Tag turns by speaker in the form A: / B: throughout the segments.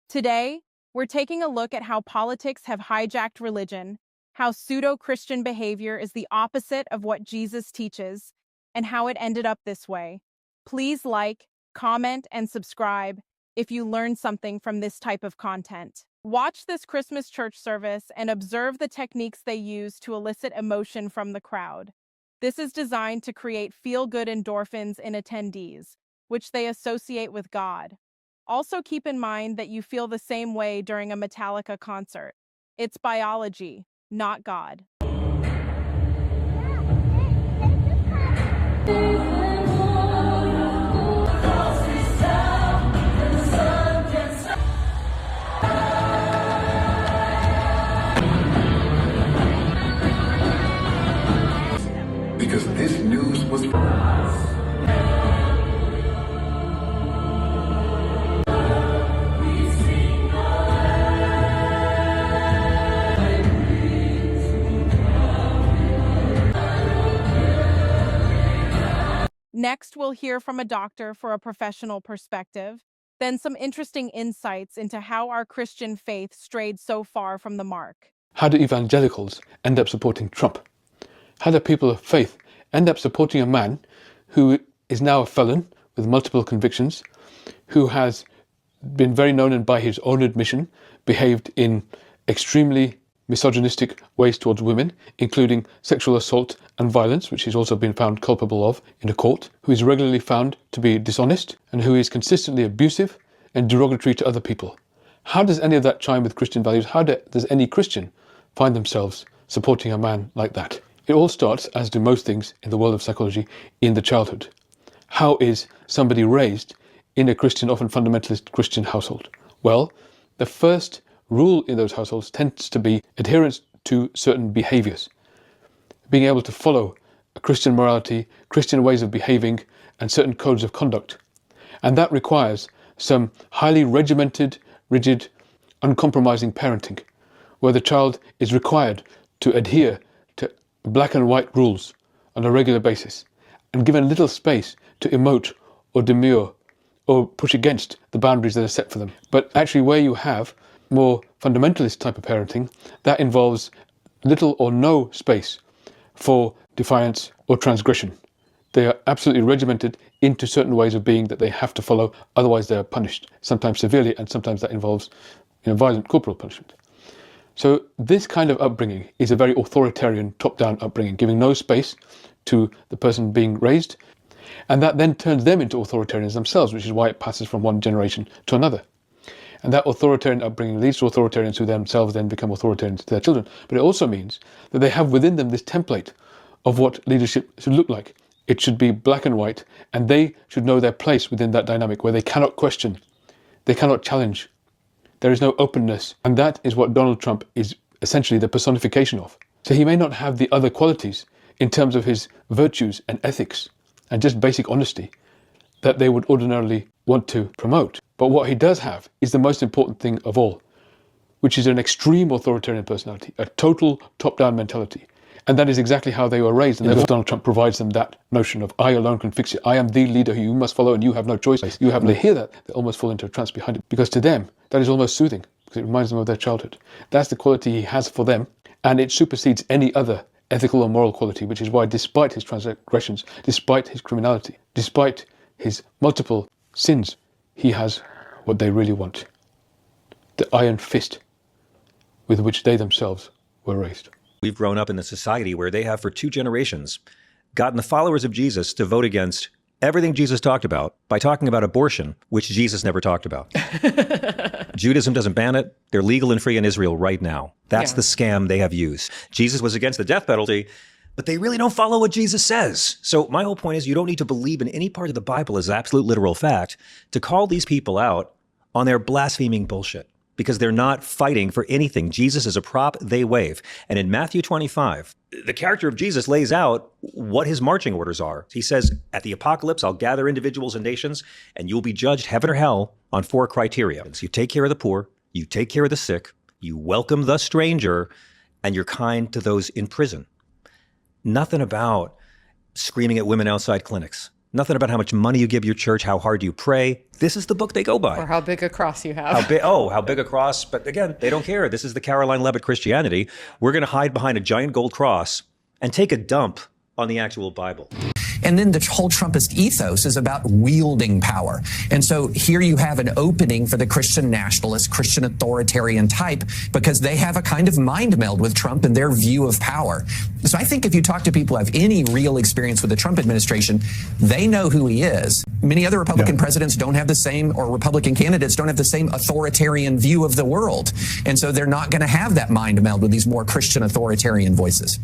A: Today, we're taking a look at how politics have hijacked religion, how pseudo-Christian behavior is the opposite of what Jesus teaches, and how it ended up this way. Please like, comment, and subscribe if you learned something from this type of content. Watch this Christmas church service and observe the techniques they use to elicit emotion from the crowd. This is designed to create feel-good endorphins in attendees, which they associate with God. Also keep in mind that you feel the same way during a Metallica concert. It's biology, not God.
B: Because this news was
A: Next, we'll hear from a doctor for a professional perspective, then some interesting insights into how our Christian faith strayed so far from the mark.
C: How do evangelicals end up supporting Trump? How do people of faith end up supporting a man who is now a felon with multiple convictions, who has been very known and by his own admission behaved in extremely misogynistic ways towards women, including sexual assault and violence, which he's also been found culpable of in a court, who is regularly found to be dishonest and who is consistently abusive and derogatory to other people? How does any of that chime with Christian values? How does any Christian find themselves supporting a man like that? It all starts, as do most things in the world of psychology, in the childhood. How is somebody raised in a Christian, often fundamentalist Christian household? Well, the first rule in those households tends to be adherence to certain behaviors, being able to follow a Christian morality, Christian ways of behaving, and certain codes of conduct. And that requires some highly regimented, rigid, uncompromising parenting, where the child is required to adhere to black and white rules on a regular basis, and given little space to emote or demur or push against the boundaries that are set for them. But actually, where you have more fundamentalist type of parenting, that involves little or no space for defiance or transgression. They are absolutely regimented into certain ways of being that they have to follow, otherwise they are punished, sometimes severely, and sometimes that involves violent corporal punishment. So this kind of upbringing is a very authoritarian, top-down upbringing, giving no space to the person being raised, and that then turns them into authoritarians themselves, which is why it passes from one generation to another. And that authoritarian upbringing leads to authoritarians who themselves then become authoritarians to their children. But it also means that they have within them this template of what leadership should look like. It should be black and white, and they should know their place within that dynamic where they cannot question, they cannot challenge. There is no openness. And that is what Donald Trump is essentially the personification of. So he may not have the other qualities in terms of his virtues and ethics and just basic honesty that they would ordinarily want to promote. But what he does have is the most important thing of all, which is an extreme authoritarian personality, a total top-down mentality. And that is exactly how they were raised. And therefore Donald Trump provides them that notion of I alone can fix it. I am the leader who you must follow and you have no choice. You have to hear that, they almost fall into a trance behind it. Because to them, that is almost soothing, because it reminds them of their childhood. That's the quality he has for them, and it supersedes any other ethical or moral quality, which is why despite his transgressions, despite his criminality, despite his multiple sins, he has what they really want. The iron fist with which they themselves were raised.
D: We've grown up in a society where they have for 2 generations gotten the followers of Jesus to vote against everything Jesus talked about by talking about abortion, which Jesus never talked about. Judaism doesn't ban it. They're legal and free in Israel right now. That's the scam they have used. Jesus was against the death penalty, but they really don't follow what Jesus says. So my whole point is you don't need to believe in any part of the Bible as absolute literal fact to call these people out on their blaspheming bullshit, because they're not fighting for anything. Jesus is a prop they wave. And in Matthew 25, the character of Jesus lays out what his marching orders are. He says, at the apocalypse, I'll gather individuals and nations, and you'll be judged heaven or hell on 4 criteria. So you take care of the poor, you take care of the sick, you welcome the stranger, and you're kind to those in prison. Nothing about screaming at women outside clinics. Nothing about how much money you give your church, how hard you pray. This is the book they go by.
E: Or how big a cross you have.
D: How big a cross. But again, they don't care. This is the Caroline Levitt Christianity. We're going to hide behind a giant gold cross and take a dump on the actual Bible.
F: And then the whole Trumpist ethos is about wielding power. And so here you have an opening for the Christian nationalist, Christian authoritarian type, because they have a kind of mind meld with Trump and their view of power. So I think if you talk to people who have any real experience with the Trump administration, they know who he is. Many other Republican presidents don't have the same, or Republican candidates don't have the same authoritarian view of the world. And so they're not going to have that mind meld with these more Christian authoritarian voices.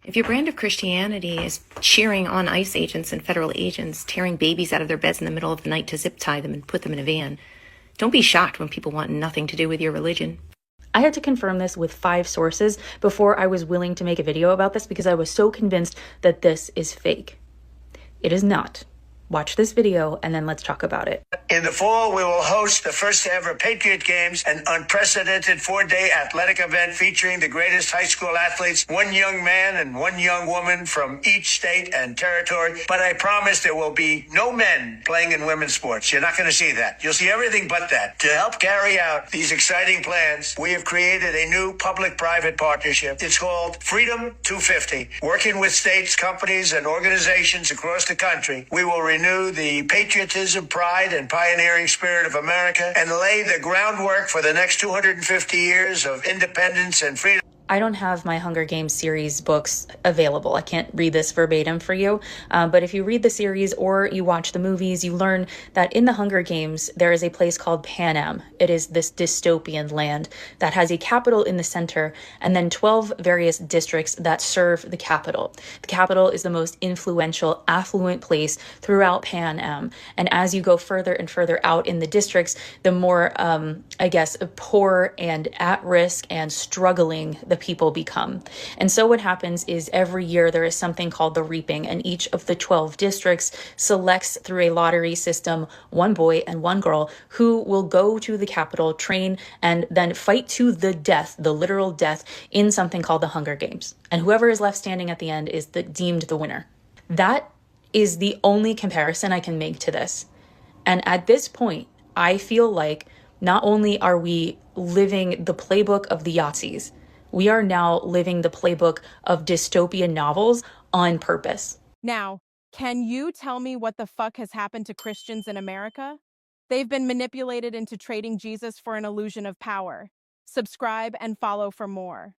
G: If your brand of Christianity is cheering on ICE agents and federal agents, tearing babies out of their beds in the middle of the night to zip tie them and put them in a van, don't be shocked when people want nothing to do with your religion.
H: I had to confirm this with 5 sources before I was willing to make a video about this because I was so convinced that this is fake. It is not. Watch this video and then let's talk about it.
I: In the fall, we will host the first ever Patriot Games, an unprecedented 4-day athletic event featuring the greatest high school athletes, one young man and one young woman from each state and territory. But I promise there will be no men playing in women's sports. You're not going to see that. You'll see everything but that. To help carry out these exciting plans, we have created a new public-private partnership. It's called Freedom 250. Working with states, companies, and organizations across the country, we will renew the patriotism, pride, and pioneering spirit of America and lay the groundwork for the next 250 years of independence and freedom.
H: I don't have my Hunger Games series books available. I can't read this verbatim for you. But if you read the series or you watch the movies, you learn that in the Hunger Games, there is a place called Panem. It is this dystopian land that has a capital in the center and then 12 various districts that serve the capital. The capital is the most influential, affluent place throughout Panem. And as you go further and further out in the districts, the more, poor and at risk and struggling the people become. And so what happens is every year there is something called the reaping, and each of the 12 districts selects through a lottery system one boy and one girl who will go to the capital, train, and then fight to the death, the literal death, in something called the Hunger Games. And whoever is left standing at the end is deemed the winner. That is the only comparison I can make to this. And at this point, I feel like not only are we living the playbook of the Yahtzees, we are now living the playbook of dystopian novels on purpose.
A: Now, can you tell me what the fuck has happened to Christians in America? They've been manipulated into trading Jesus for an illusion of power. Subscribe and follow for more.